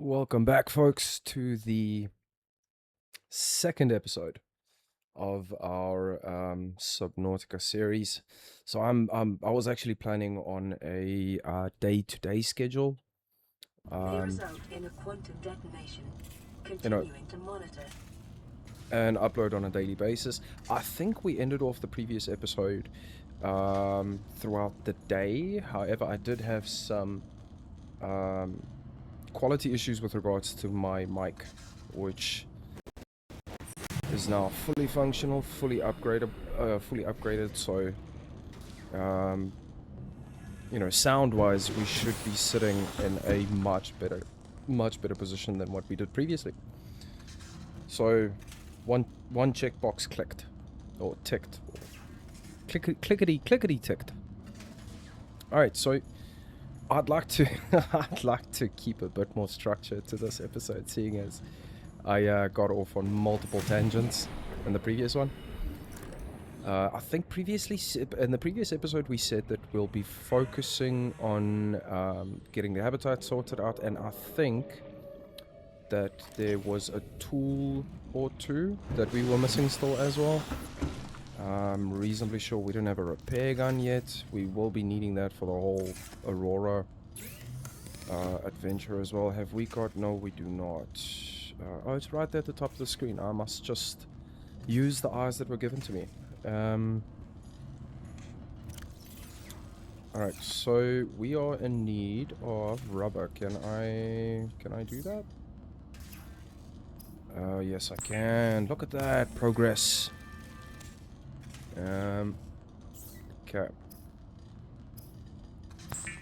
Welcome back, folks, to the second episode of our Subnautica series. So I was actually planning on a day-to-day schedule. May result in a quantum detonation. You know, Continuing to monitor. and upload on a daily basis. I think we ended off the previous episode throughout the day. However, I did have some quality issues with regards to my mic, which is now fully functional, fully upgraded. So, sound-wise, we should be sitting in a much better position than what we did previously. So, one checkbox clicked, or ticked, or clickety ticked. All right, so I'd like to keep a bit more structure to this episode, seeing as I got off on multiple tangents in the previous one. I think in the previous episode we said that we'll be focusing on getting the habitat sorted out, and I think that there was a tool or two that we were missing still as well. I'm reasonably sure we don't have a repair gun yet. We will be needing that for the whole Aurora adventure as well. Have we got? No, we do not. Oh, it's right there at the top of the screen. I must just use the eyes that were given to me. Alright, so we are in need of rubber. Can I do that? Yes I can. Look at that progress. Okay.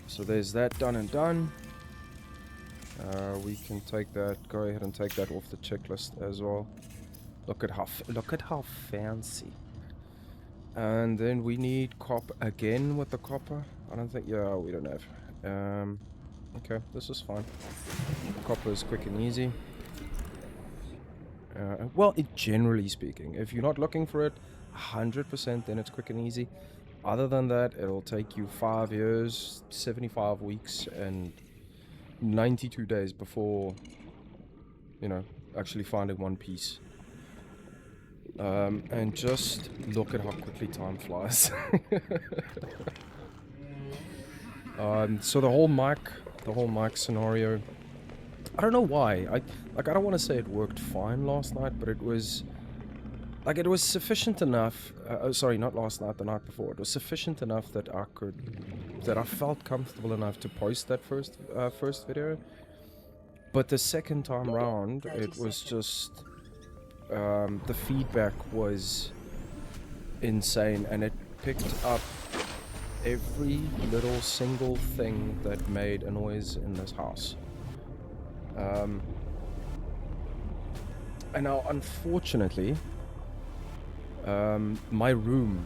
So there's that done and done. We can take that. Go ahead and take that off the checklist as well. Look at how fancy. And then we need copper again with the copper. I don't think. Yeah, we don't have. Okay, this is fine. Copper is quick and easy. Well, generally speaking, if you're not looking for it 100%, then it's quick and easy. Other than that, it'll take you 5 years, 75 weeks, and 92 days before, actually finding one piece. And just look at how quickly time flies. So the whole mic scenario, I don't know why. I don't want to say it worked fine last night, but it was sufficient enough. Sorry, not last night, the night before. It was sufficient enough that I felt comfortable enough to post that first video. But the second time round, it was just the feedback was insane, and it picked up every little single thing that made a noise in this house. And now, unfortunately, my room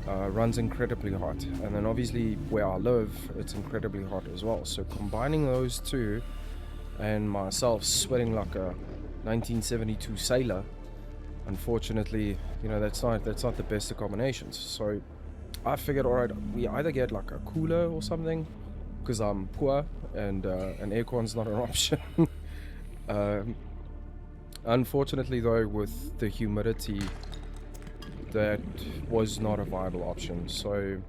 runs incredibly hot, and then obviously where I live, it's incredibly hot as well. So combining those two, and myself sweating like a 1972 sailor, unfortunately, that's not the best of combinations. So I figured, alright, we either get like a cooler or something, because I'm poor and aircon's not an option. Unfortunately though, with the humidity, that was not a viable option. So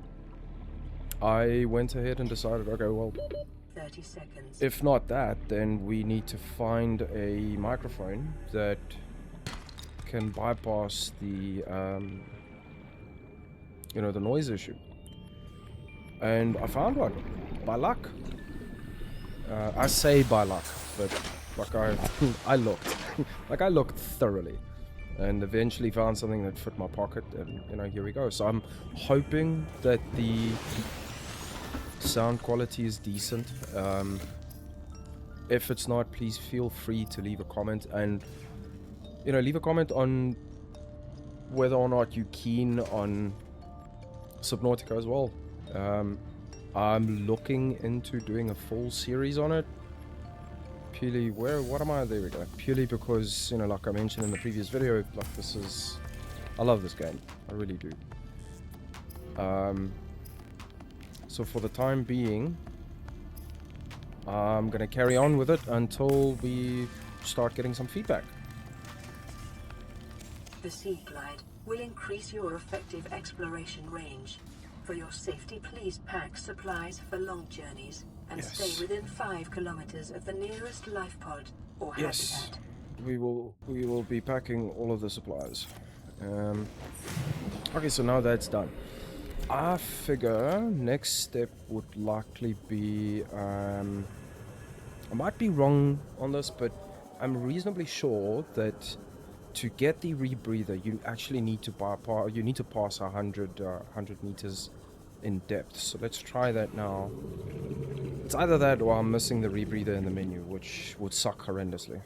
I went ahead and decided, okay, well, 30 seconds. if not that, then we need to find a microphone that can bypass the the noise issue. And I found one by luck. I say by luck, but like I looked I looked thoroughly, and eventually found something that fit my pocket, and here we go. So I'm hoping that the sound quality is decent. If it's not, please feel free to leave a comment, and leave a comment on whether or not you're keen on Subnautica as well. I'm looking into doing a full series on it. Purely, what am I? There we go. Purely because, like I mentioned in the previous video, I love this game. I really do. So for the time being, I'm gonna carry on with it until we start getting some feedback. The Sea Glide will increase your effective exploration range. For your safety, please pack supplies for long journeys and Yes. stay within 5 kilometers of the nearest life pod or Yes, habitat. we will be packing all of the supplies. Okay, so now that's done. I figure next step would likely be I might be wrong on this, but I'm reasonably sure that to get the rebreather, you actually need to pass 100 meters in depth. So let's try that now. It's either that or I'm missing the rebreather in the menu, which would suck horrendously.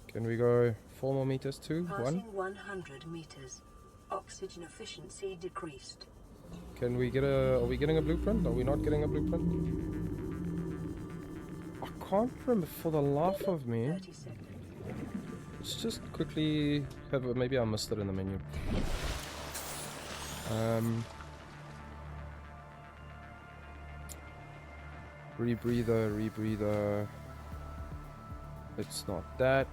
Can we go 4 more meters? 2, 1? Passing 100 meters. Oxygen efficiency decreased. Can we get a... Are we getting a blueprint? Are we not getting a blueprint? I can't remember for the life of me. 30 seconds. Let's just quickly have a... Maybe I missed it in the menu. Rebreather. It's not that.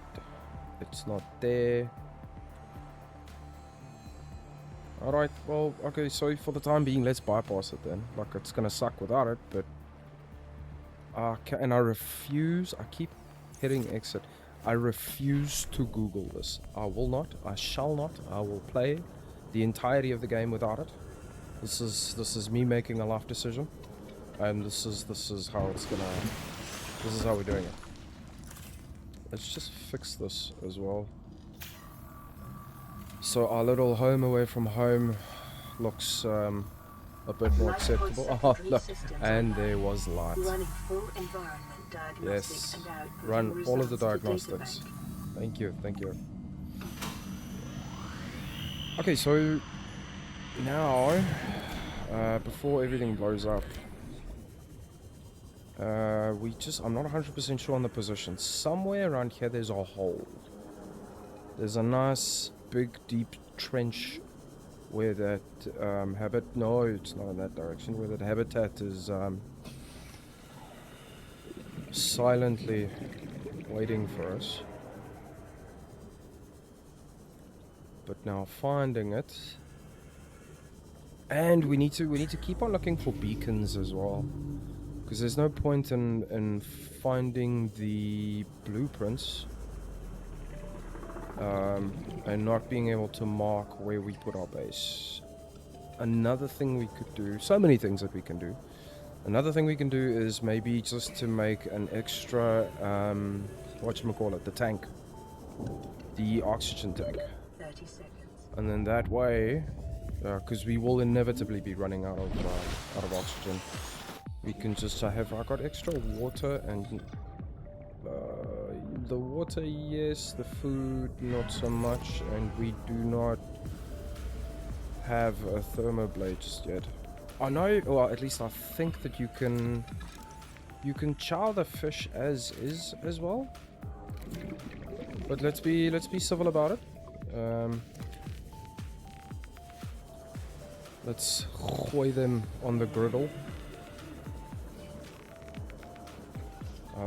It's not there. Alright, well, okay, so for the time being, let's bypass it then. Like, it's gonna suck without it, but... and I refuse... I keep hitting exit. I refuse to Google this. I will not. I shall not. I will play the entirety of the game without it. This is me making a life decision. And this is how it's gonna... This is how we're doing it. Let's just fix this as well. So our little home away from home looks a bit more acceptable. Oh, look, and there was light. Running full environment diagnostic Yes, and outputting run all of the results to diagnostics. databank. Thank you, thank you. Okay, so now, before everything blows up, I'm not 100% sure on the position. Somewhere around here there's a hole. There's a nice big deep trench where that no, it's not in that direction, where that habitat is silently waiting for us. But now finding it, and we need to keep on looking for beacons as well, because there's no point in finding the blueprints and not being able to mark where we put our base. Another thing we could do, so many things that we can do. Another thing we can do is maybe just to make an extra, whatchamacallit, the tank. The oxygen tank. 30 seconds. And then that way, because we will inevitably be running out of oxygen, we can just I got extra water and the water, yes, the food not so much, and we do not have a thermoblade just yet. I know, or at least I think that you can chow the fish as is as well. But let's be civil about it. Let's gooi them on the griddle.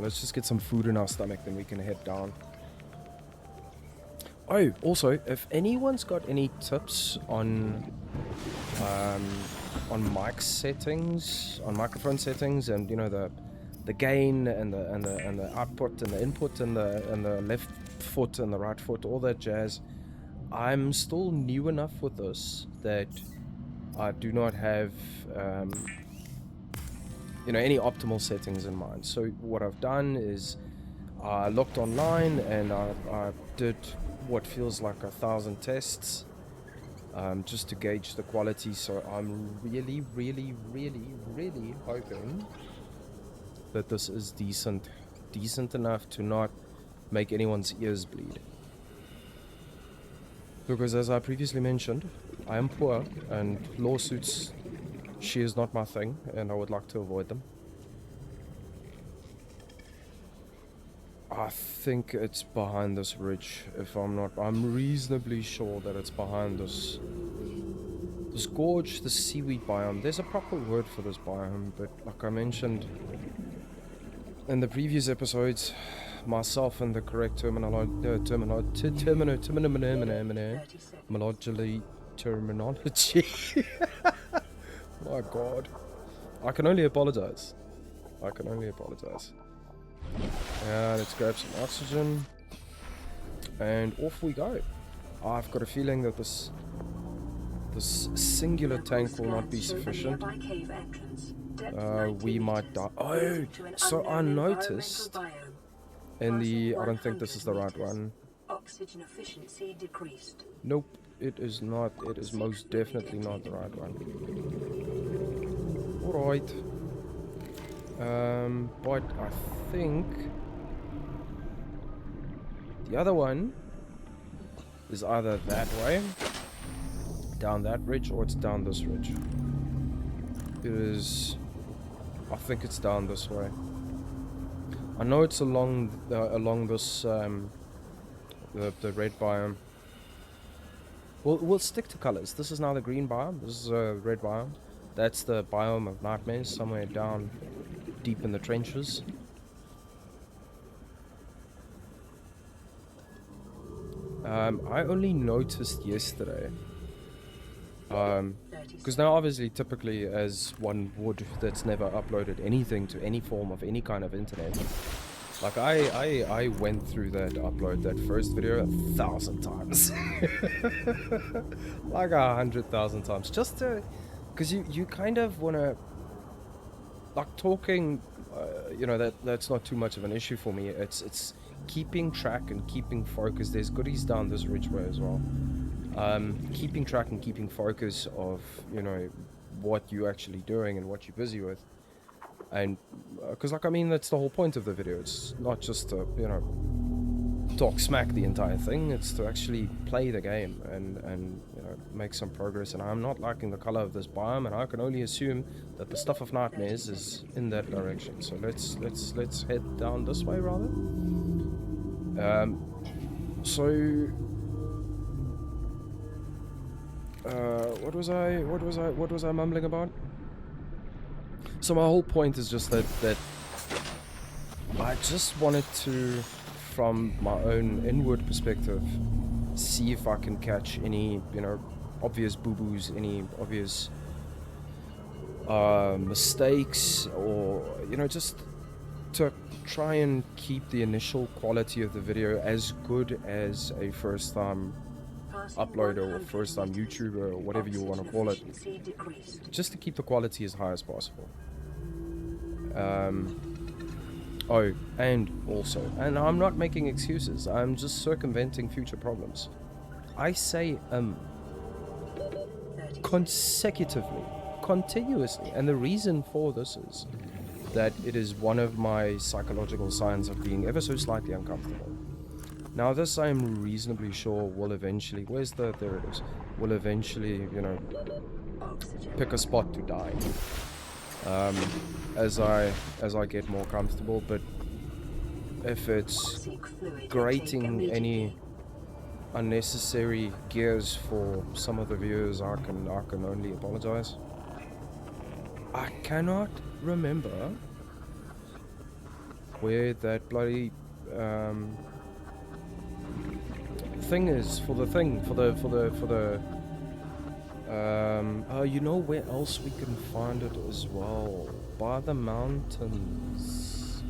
Let's just get some food in our stomach, then we can head down. Oh, also, if anyone's got any tips on mic settings, on microphone settings, and you know the gain and the output and the input and the left foot and the right foot, all that jazz, I'm still new enough with this that I do not have any optimal settings in mind. So what I've done is I looked online and I did what feels like 1,000 tests just to gauge the quality. So I'm really hoping that this is decent enough to not make anyone's ears bleed. Because as I previously mentioned, I am poor and lawsuits, she is not my thing, and I would like to avoid them. I think it's behind this ridge, if I'm reasonably sure that it's behind this gorge, the seaweed biome. There's a proper word for this biome, but like I mentioned, in the previous episodes, myself and the correct terminology, terminology. My God, I can only apologize. I can only apologize. Let's grab some oxygen, and off we go. I've got a feeling that this singular tank will not be sufficient. We might die. Oh, so I noticed in the... I don't think this is the right one. Oxygen efficiency decreased. Nope, it is not. It is most definitely not the right one. Alright. But I think the other one is either that way, down that ridge, or it's down this ridge. It is... I think it's down this way. I know it's along this the red biome. We'll stick to colors. This is now the green biome. This is a red biome. That's the biome of nightmares, somewhere down deep in the trenches. I only noticed yesterday. Because now obviously, typically, as one would that's never uploaded anything to any form of any kind of internet, like I went through that first video 1,000 times. Like 100,000 times, just to, because you kind of want to, like, talking, you know, that's not too much of an issue for me. It's keeping track and keeping focus. There's goodies down this ridgeway as well. Keeping track and keeping focus of, you know, what you're actually doing and what you're busy with. And because, like, I mean, that's the whole point of the video. It's not just to, you know, talk smack the entire thing. It's to actually play the game and you know, make some progress. And I'm not liking the color of this biome, and I can only assume that the stuff of nightmares is in that direction. So let's head down this way rather. What was I mumbling about? So my whole point is just that I just wanted to, from my own inward perspective, see if I can catch any, you know, obvious boo-boos, any obvious mistakes, or, you know, just to try and keep the initial quality of the video as good as a first-time uploader or first-time YouTuber or whatever you want to call it, just to keep the quality as high as possible. Oh, and also, and I'm not making excuses, I'm just circumventing future problems. I say consecutively, continuously, and the reason for this is that it is one of my psychological signs of being ever so slightly uncomfortable. Now this I'm reasonably sure will eventually, there it is, will eventually, you know, pick a spot to die. As I get more comfortable, but if it's grating any unnecessary gears for some of the viewers, I can only apologize. I cannot remember where that bloody thing is for the you know where else we can find it as well? By the mountains.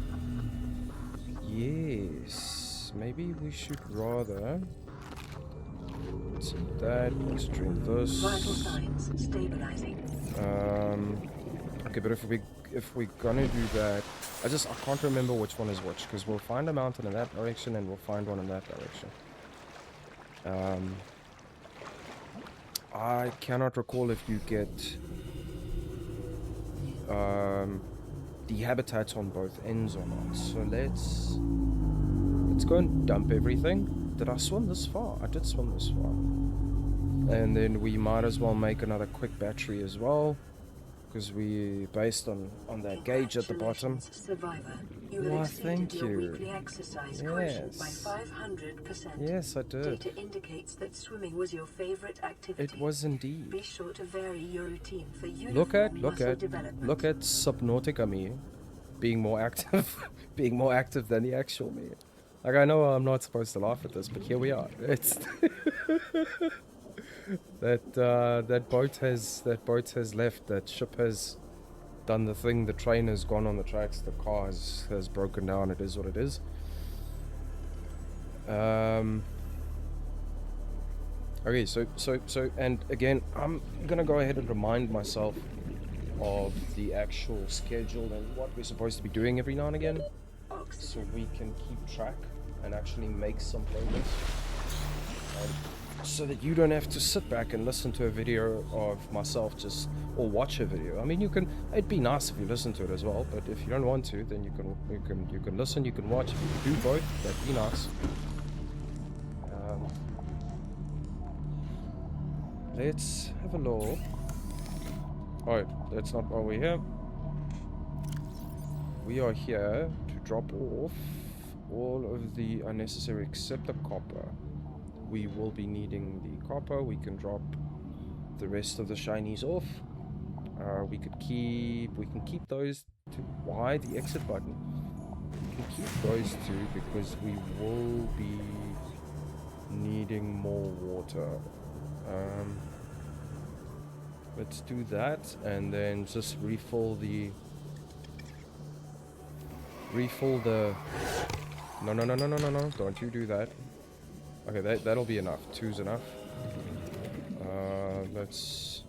Yes, maybe we should rather see that. Let's drink this. Vital signs stabilizing. Okay, but if we're gonna do that, I can't remember which one is which, because we'll find a mountain in that direction and we'll find one in that direction. I cannot recall if you get the habitats on both ends or not. So let's go and dump everything. Did I swim this far? I did swim this far. And then we might as well make another quick battery as well, because we, based on that gauge at the bottom. Why, thank you. Yes. Yes, I did. Data indicates that swimming was your favorite activity. It was indeed. Be sure to vary your routine for Look at Subnautica me. being more active, being more active than the actual me. Like, I know I'm not supposed to laugh at this, but here we are. It's that boat has left. That ship has done the thing. The train has gone on the tracks. The car has broken down. It is what it is. Okay, so, and again, I'm gonna go ahead and remind myself of the actual schedule and what we're supposed to be doing every now and again, so we can keep track and actually make some progress. So that you don't have to sit back and listen to a video of myself or watch a video. I mean, it'd be nice if you listen to it as well, but if you don't want to, then you can listen, you can watch. If you do both, that'd be nice. Let's have a look. Alright, that's not why we're here. We are here to drop off all of the unnecessary except the copper. We will be needing the copper. We can drop the rest of the shinies off. We can keep those to why the exit button. We can keep those two because we will be needing more water. Let's do that and then just refill the no, don't you do that. Okay, that'll be enough. 2's enough. Let's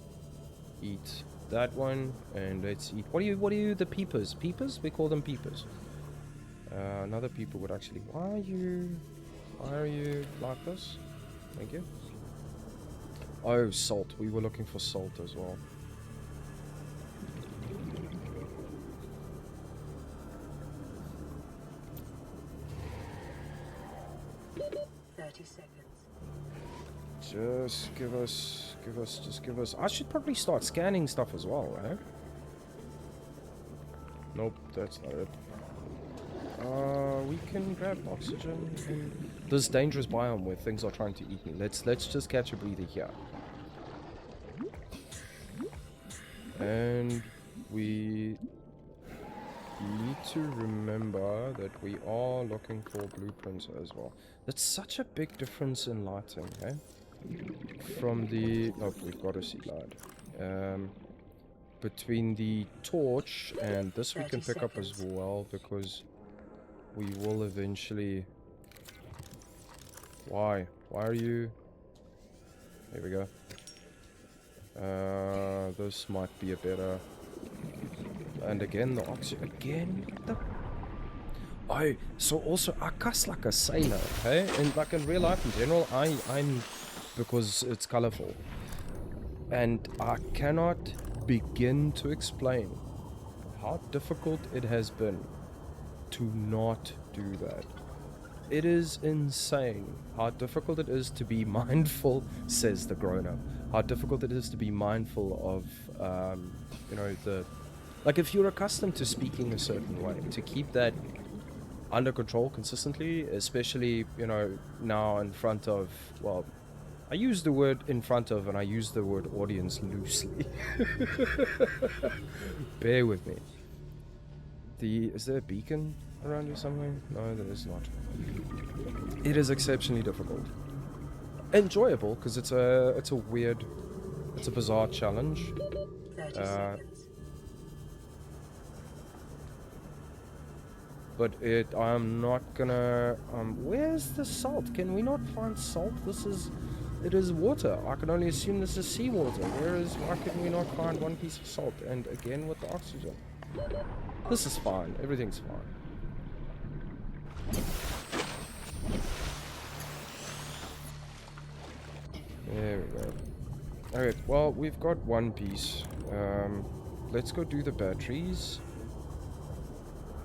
eat that one and let's eat what are you the peepers? Peepers? We call them peepers. Another peeper would actually why are you like this? Thank you. Oh, salt. We were looking for salt as well. Just give us. I should probably start scanning stuff as well, eh? Nope, that's not it. We can grab oxygen in this dangerous biome where things are trying to eat me. Let's just catch a breather here. And we need to remember that we are looking for blueprints as well. That's such a big difference in lighting, eh? From the... Oh, we've got a sea light. Between the torch and this we can pick up as well because we will eventually... Why? Why are you... There we go. This might be a better... And again, the oxygen... Again? Oh, so also, I cuss like a sailor, okay? And like in real life in general, I'm... Because it's colorful. And I cannot begin to explain how difficult it has been to not do that. It is insane how difficult it is to be mindful, says the grown-up. How difficult it is to be mindful of, you know, the... Like, if you're accustomed to speaking a certain way, to keep that under control consistently, especially, you know, now in front of, well, I use the word in front of and I use the word audience loosely. Bear with me. Is there a beacon around here somewhere? No, there is not. It is exceptionally difficult. Enjoyable, because it's a bizarre challenge. 30 seconds. But I'm not gonna, where's the salt? Can we not find salt? It is water. I can only assume this is seawater. Why can we not find one piece of salt? And again with the oxygen. This is fine. Everything's fine. There we go. Alright, well, we've got one piece. Let's go do the batteries.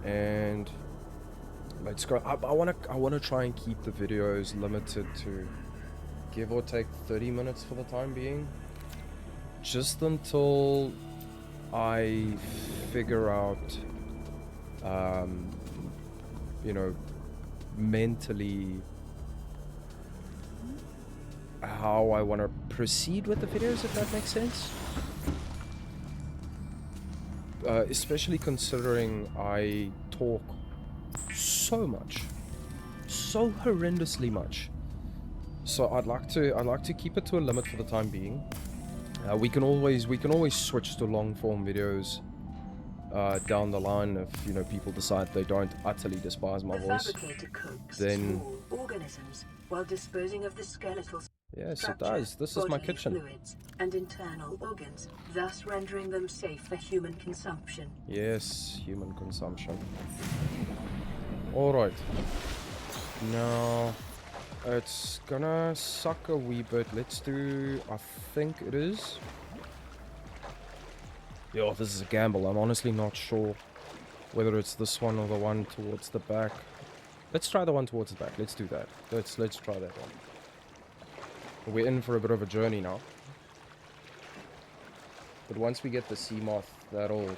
And let's go. I wanna try and keep the videos limited to give or take 30 minutes for the time being. Just until I figure out, you know, mentally how I want to proceed with the videos, if that makes sense. especially considering I talk so much, so horrendously much. So I'd like to keep it to a limit for the time being. We can always switch to long form videos down the line if, you know, people decide they don't utterly despise my The voice. fabricator cooks Then small organisms while disposing of the skeletal yes, it structure, does. This is my bodily kitchen. fluids, and internal organs, thus rendering them safe for human consumption. Yes, human consumption. Alright. Now, it's gonna suck a wee bit. Let's do, I think it is. Yo, this is a gamble. I'm honestly not sure whether it's this one or the one towards the back. Let's try the one towards the back. Let's do that. Let's try that one. We're in for a bit of a journey now. But once we get the sea moth, that'll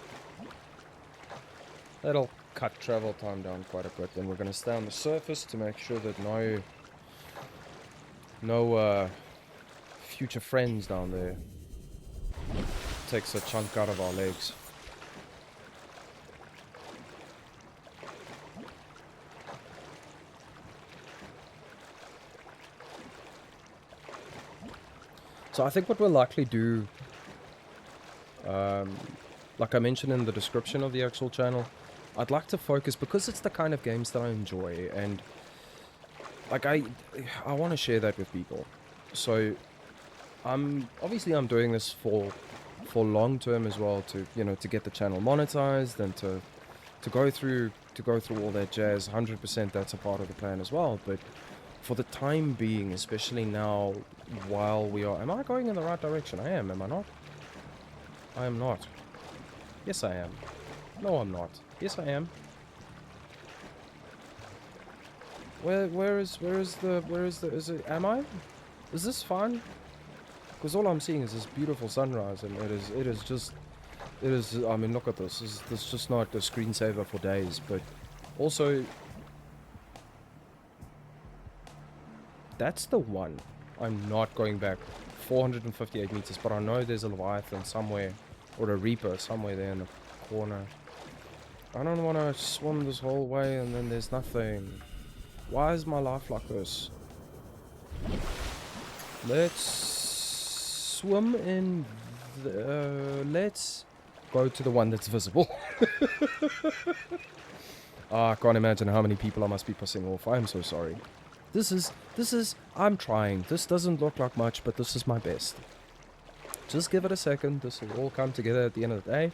cut travel time down quite a bit. Then we're gonna stay on the surface to make sure that no future friends down there takes a chunk out of our legs. So I think what we'll likely do, like I mentioned in the description of the actual channel, I'd like to focus, because it's the kind of games that I enjoy, and like I want to share that with people. So I'm doing this for long term as well, to, you know, to get the channel monetized and to go through all that jazz. 100% that's a part of the plan as well. But for the time being, especially now, while we are, am I going in the right direction? I am I not? I am not. Yes I am. No I'm not. Yes I am. Where is it, am I? Is this fine? Because all I'm seeing is this beautiful sunrise, and it is, I mean, look at this. This is just not a screensaver for days, but also, that's the one. I'm not going back 458 meters, but I know there's a Leviathan somewhere, or a Reaper somewhere there in the corner. I don't want to swim this whole way and then there's nothing. Why is my life like this? Let's swim in let's go to the one that's visible. I can't imagine how many people I must be pissing off. I'm so sorry. This is, I'm trying. This doesn't look like much, but this is my best. Just give it a second. This will all come together at the end of the day.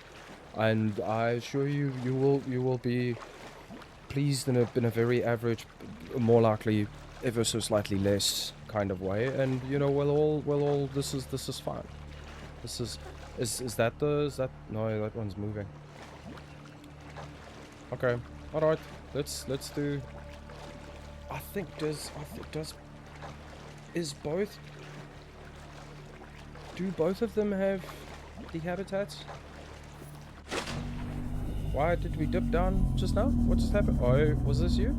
And I assure you, you will be pleased in a very average, more likely ever so slightly less kind of way. And you know, we'll all this is fine. This is that no, that one's moving. Okay, all right. Let's do. I think do both of them have the habitats? Why did we dip down just now? What just happened? Oh, was this you?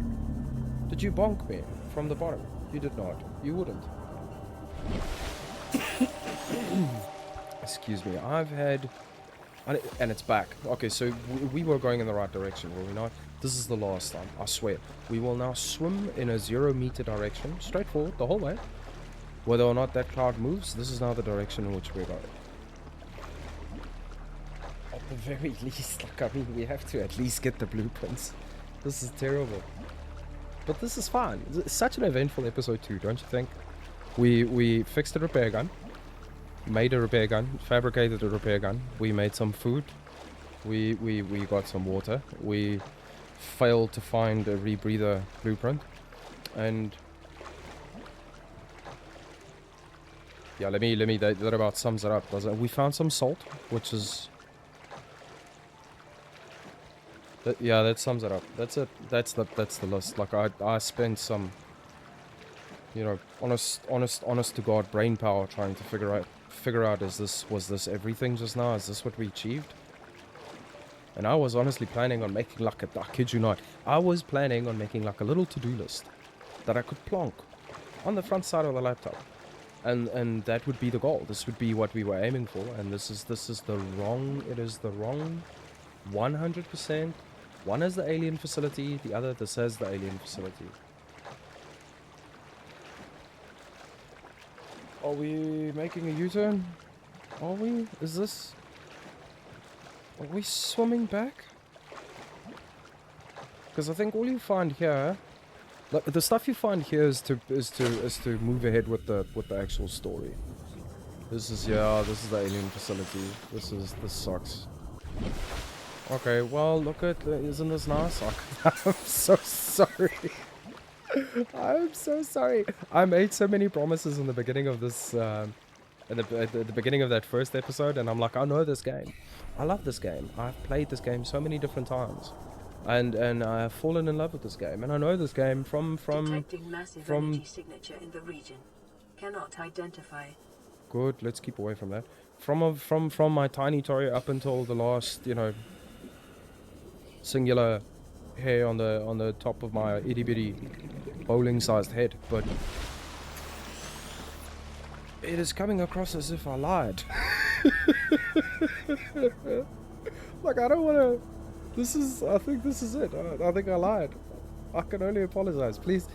Did you bonk me from the bottom? You did not. You wouldn't. Excuse me. I've had... And it's back. Okay, so we were going in the right direction, were we not? This is the last time, I swear. We will now swim in a 0 meter direction, straight forward, the whole way. Whether or not that cloud moves, this is now the direction in which we're going. At the very least, like, I mean, we have to at least get the blueprints. This is terrible. But this is fine. It's such an eventful episode 2, don't you think? We fixed a repair gun. Made a repair gun, fabricated a repair gun. We made some food. We got some water. We failed to find a rebreather blueprint. And yeah, let me that about sums it up, doesn't it? We found some salt, which is yeah, that sums it up. That's it. That's the list. Like I spent some, you know, honest to God brain power trying to figure out was this everything just now? Is this what we achieved? And I was honestly planning on making like I kid you not, I was planning on making like a little to-do list that I could plonk on the front side of the laptop. And that would be the goal. This would be what we were aiming for, and this is the wrong 100%. One is the alien facility, the other this has the alien facility. Are we making a U-turn? Are we? Is this... Are we swimming back? Because I think all you find here... Like, the stuff you find here is to move ahead with the actual story. This is, yeah, this is the alien facility. This sucks. Okay, well, look at, isn't this nice? I'm so sorry. I'm so sorry. I made so many promises in the beginning of this, at the beginning of that first episode, and I'm like, I know this game. I love this game. I've played this game so many different times. And I've fallen in love with this game, and I know this game from Detecting massive energy signature in the region. Cannot identify. Good, let's keep away from that. From my tiny toy up until the last, you know, singular hair on the top of my itty bitty bowling-sized head, but it is coming across as if I lied. Like, I don't want to. I think this is it. I think I lied. I can only apologize. Please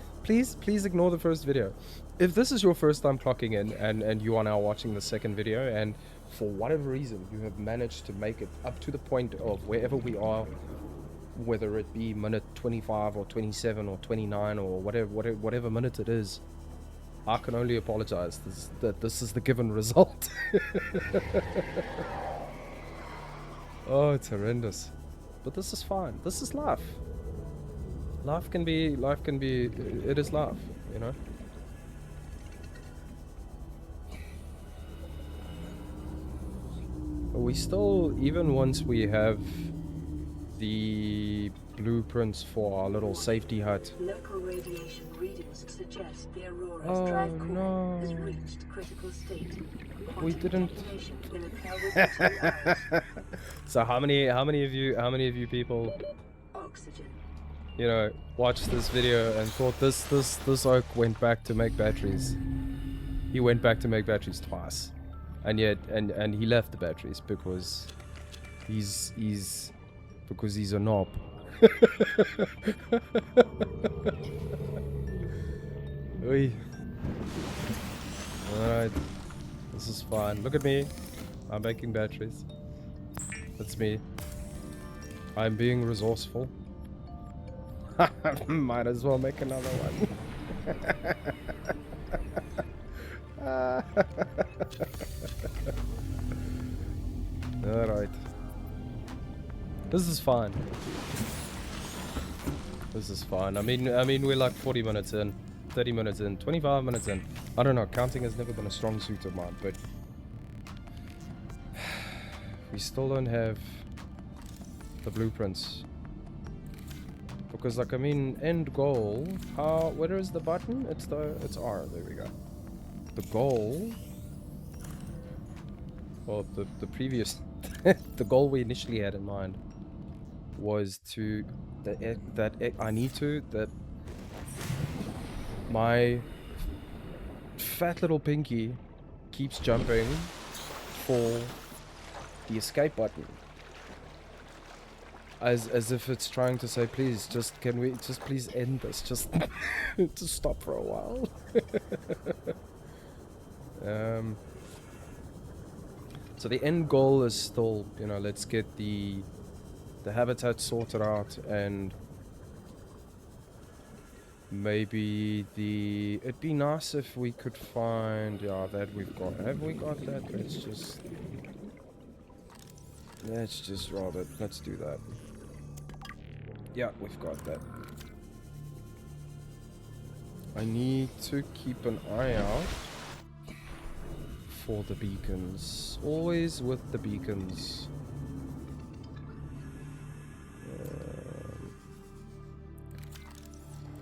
ignore the first video. If this is your first time clocking in and you are now watching the second video, and for whatever reason you have managed to make it up to the point of wherever we are, whether it be minute 25 or 27 or 29 or whatever minute it is, I can only apologize that this is the given result. Oh, it's horrendous. But this is fine. This is life. Life can be, it is life, you know? We still, even once we have the blueprints for our little safety hut. Local radiation readings suggest the Aurora's drive core has reached critical state. We didn't. Will occur within 2 hours. So how many of you people, Oxygen. you know, watched this video and thought this oak went back to make batteries? He went back to make batteries twice, and yet and he left the batteries because he's a knob. Oy. Alright. This is fine. Look at me. I'm making batteries. That's me. I'm being resourceful. Might as well make another one. Alright. This is fine. This is fine. I mean we're like 40 minutes in, 30 minutes in, 25 minutes in. I don't know, counting has never been a strong suit of mine, but we still don't have the blueprints. Because like, I mean, end goal, where is the button? It's R, there we go. The goal, well, the previous, the goal we initially had in mind was to, that my fat little pinky keeps jumping for the escape button. As if it's trying to say, please, can we please end this? Just stop for a while. So the end goal is still, you know, let's get the habitat sorted out, and maybe it'd be nice if we could find, yeah, that we've got. Have we got that? Let's just rob it. Let's do that. Yeah, we've got that. I need to keep an eye out for the beacons. Always with the beacons.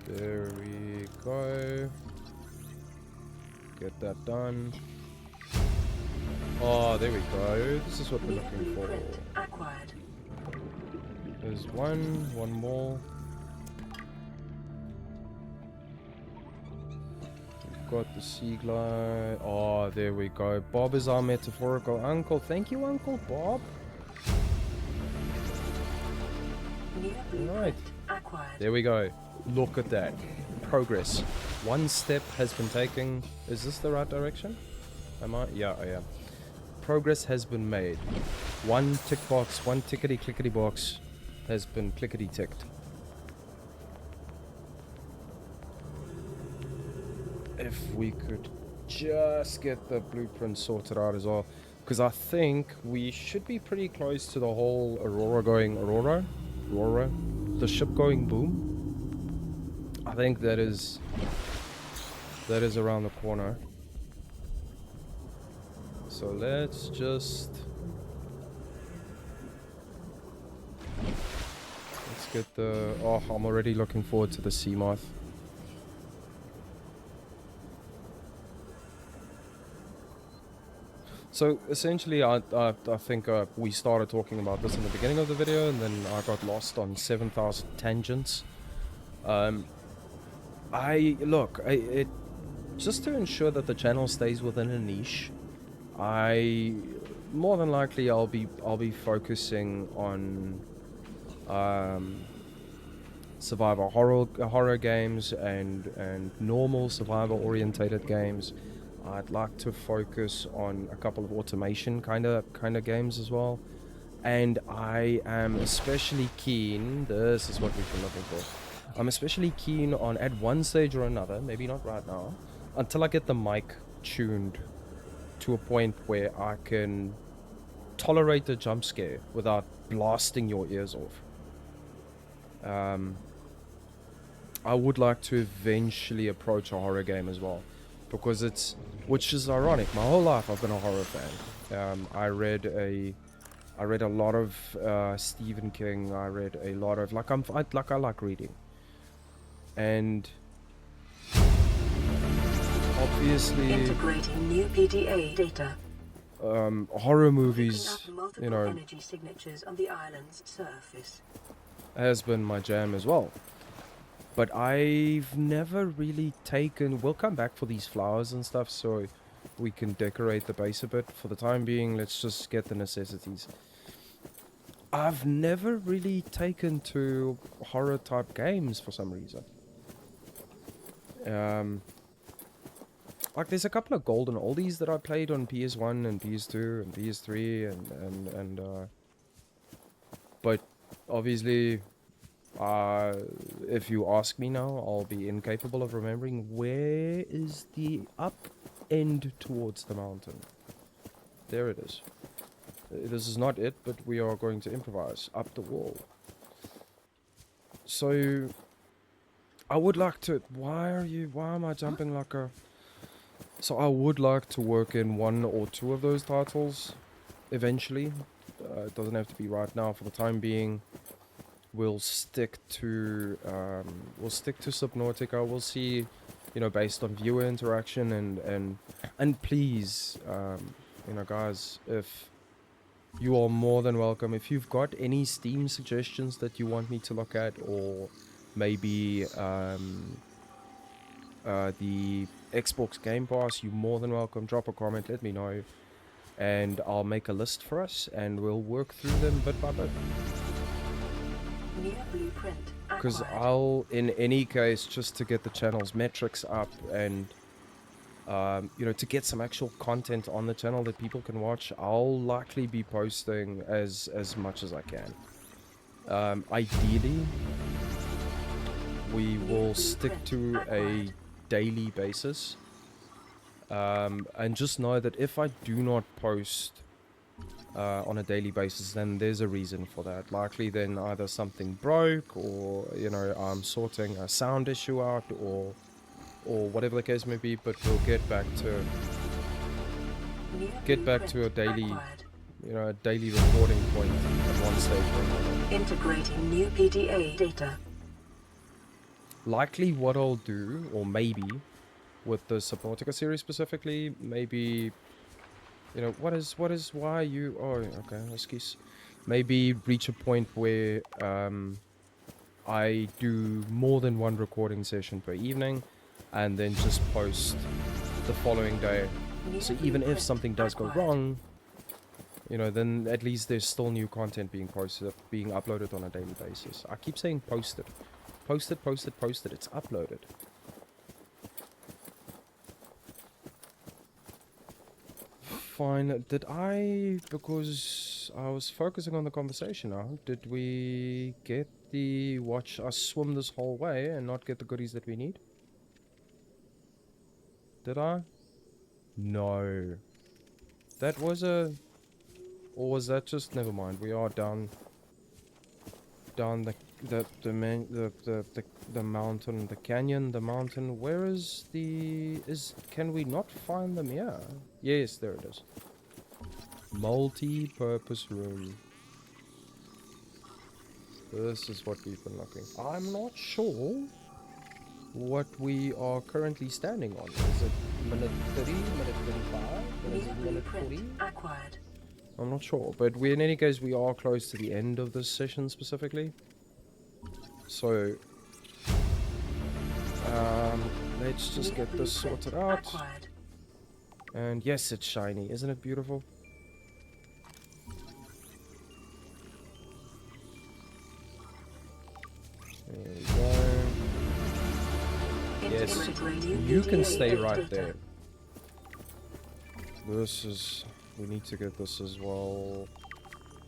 There we go. Get that done. Oh, there we go. This is what we're looking for. Acquired. There's one more. We've got the sea glide. Oh, there we go. Bob is our metaphorical uncle. Thank you, Uncle Bob. New blueprint Alright. acquired. There we go. Look at that. Progress. One step has been taken. Is this the right direction? Am I? Yeah, I am. Progress has been made. One tick box, one tickety clickety box has been clickety ticked. If we could just get the blueprint sorted out as well. Because I think we should be pretty close to the whole Aurora, the ship going boom. I think that is around the corner. So let's get the... Oh, I'm already looking forward to the sea moth. So essentially, I think we started talking about this in the beginning of the video, and then I got lost on 7,000 tangents. Just to ensure that the channel stays within a niche, more than likely I'll be focusing on survival horror games and normal survival orientated games. I'd like to focus on a couple of automation kind of games as well, and I am especially keen. This is what we've been looking for. I'm especially keen on, at one stage or another, maybe not right now, until I get the mic tuned to a point where I can tolerate the jump scare without blasting your ears off. I would like to eventually approach a horror game as well, because which is ironic. My whole life I've been a horror fan. I read a lot of Stephen King. I read a lot of I like reading, and obviously Integrating new PDA data. horror movies, Picking up you multiple know, energy signatures on the island's surface. has been my jam as well. But I've never really taken... We'll come back for these flowers and stuff, so we can decorate the base a bit. For the time being, let's just get the necessities. I've never really taken to horror type games for some reason. Like there's a couple of golden oldies that I played on PS1 and PS2 and PS3 and but obviously if you ask me now, I'll be incapable of remembering where is the up end towards the mountain. There it is. This is not it, but we are going to improvise up the wall. So I would like to... Why am I jumping like a... So I would like to work in one or two of those titles eventually. It doesn't have to be right now. For the time being, we'll stick to Subnautica. We'll see, you know, based on viewer interaction and please, you know, guys, if you are more than welcome. If you've got any Steam suggestions that you want me to look at, or maybe the Xbox Game Pass, you're more than welcome. Drop a comment, let me know, and I'll make a list for us, and we'll work through them bit by bit. New blueprint Because acquired. I'll, in any case, just to get the channel's metrics up and, you know, to get some actual content on the channel that people can watch, I'll likely be posting as much as I can. Ideally, we will stick to a daily basis. And just know that if I do not post on a daily basis, then there's a reason for that. Likely then either something broke, or, you know, I'm sorting a sound issue out, or whatever the case may be. But we'll get back to a daily, Acquired. you know, a daily recording point at one stage or another. Integrating new PDA data. Likely what I'll do, or maybe with the Subnautica series specifically, maybe, you know, why you... Oh, okay, excuse. Maybe reach a point where I do more than one recording session per evening, and then just post the following day. So even if something does go wrong, you know, then at least there's still new content being posted, being uploaded on a daily basis. I keep saying posted. Posted, posted, posted. It's uploaded. Fine. Did I, because I was focusing on the conversation now, did we get the watch us swim this whole way and not get the goodies that we need? Did I? No. That was a... Or was that just... Never mind. We are down the mountain, the canyon, the mountain. Where is the... Can we not find them here? Yes, there it is. Multi-purpose room. This is what we've been looking. I'm not sure what we are currently standing on. Is it minute 30, minute 35, is it minute 40? Acquired. I'm not sure, but we, in any case, we are close to the end of this session specifically. So, let's just get this sorted out. Acquired. And yes, it's shiny. Isn't it beautiful? There we go. Yes, you can stay right there. This is... We need to get this as well.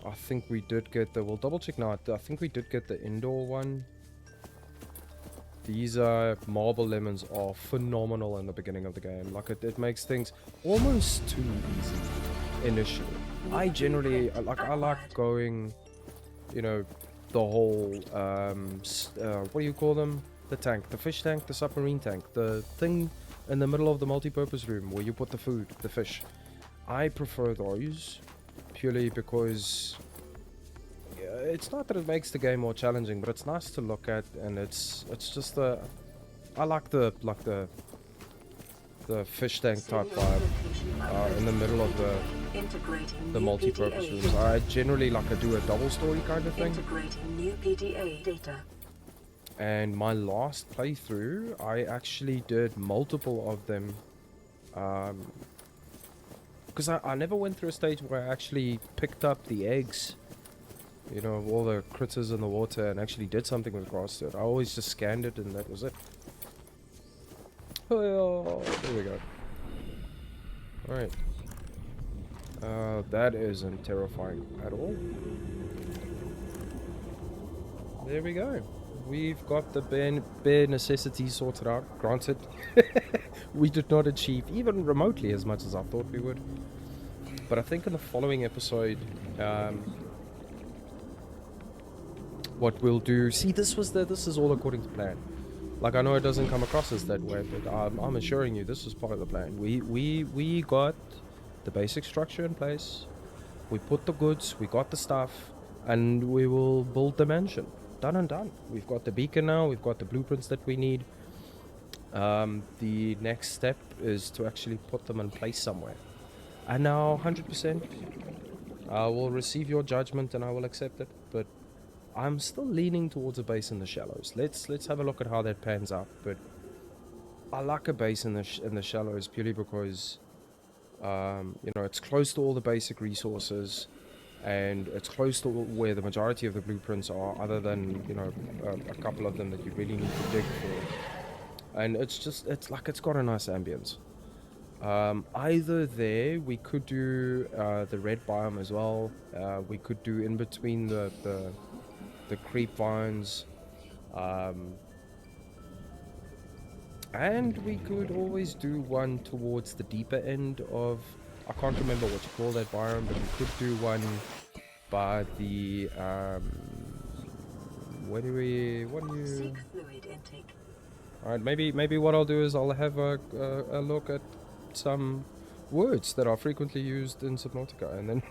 I think we did get the... We'll double check now. I think we did get the indoor one. These marble lemons are phenomenal in the beginning of the game. Like, it makes things almost too easy initially. I generally... I like going... You know, the whole... what do you call them? The tank. The fish tank, the submarine tank. The thing in the middle of the multi-purpose room where you put the food, the fish. I prefer those purely because it's not that it makes the game more challenging, but it's nice to look at, and it's just I like the fish tank type vibe in the middle of the multi-purpose rooms. I generally like to do a double story kind of thing. Integrating new PDA data. And my last playthrough, I actually did multiple of them. Because I never went through a stage where I actually picked up the eggs, you know, of all the critters in the water and actually did something with grass to it. I always just scanned it and that was it. Oh, there we go. Alright. That isn't terrifying at all. There we go. We've got the bare necessities sorted out. Granted, we did not achieve even remotely as much as I thought we would. But I think in the following episode, what we'll do... See, this is all according to plan. Like, I know it doesn't come across as that way, but I'm assuring you this is part of the plan. We got the basic structure in place. We put the goods, we got the stuff, and we will build the mansion. Done and done. We've got the beacon now, we've got the blueprints that we need. The next step is to actually put them in place somewhere. And now 100% I will receive your judgment and I will accept it, but I'm still leaning towards a base in the shallows. Let's have a look at how that pans out. But I like a base in the shallows purely because you know, it's close to all the basic resources. And it's close to where the majority of the blueprints are, other than, you know, a couple of them that you really need to dig for. And it's like it's got a nice ambience. Either there, we could do the red biome as well. We could do in between the creep vines. And we could always do one towards the deeper end of... I can't remember what you call that biome, but we could do one by the what do you... Seek fluid intake. Alright, maybe what I'll do is I'll have a look at some words that are frequently used in Subnautica and then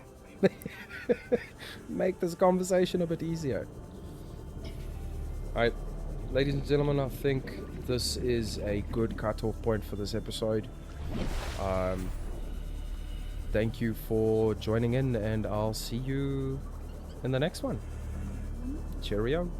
make this conversation a bit easier. Alright, ladies and gentlemen, I think this is a good cutoff point for this episode. Thank you for joining in, and I'll see you in the next one. Cheerio.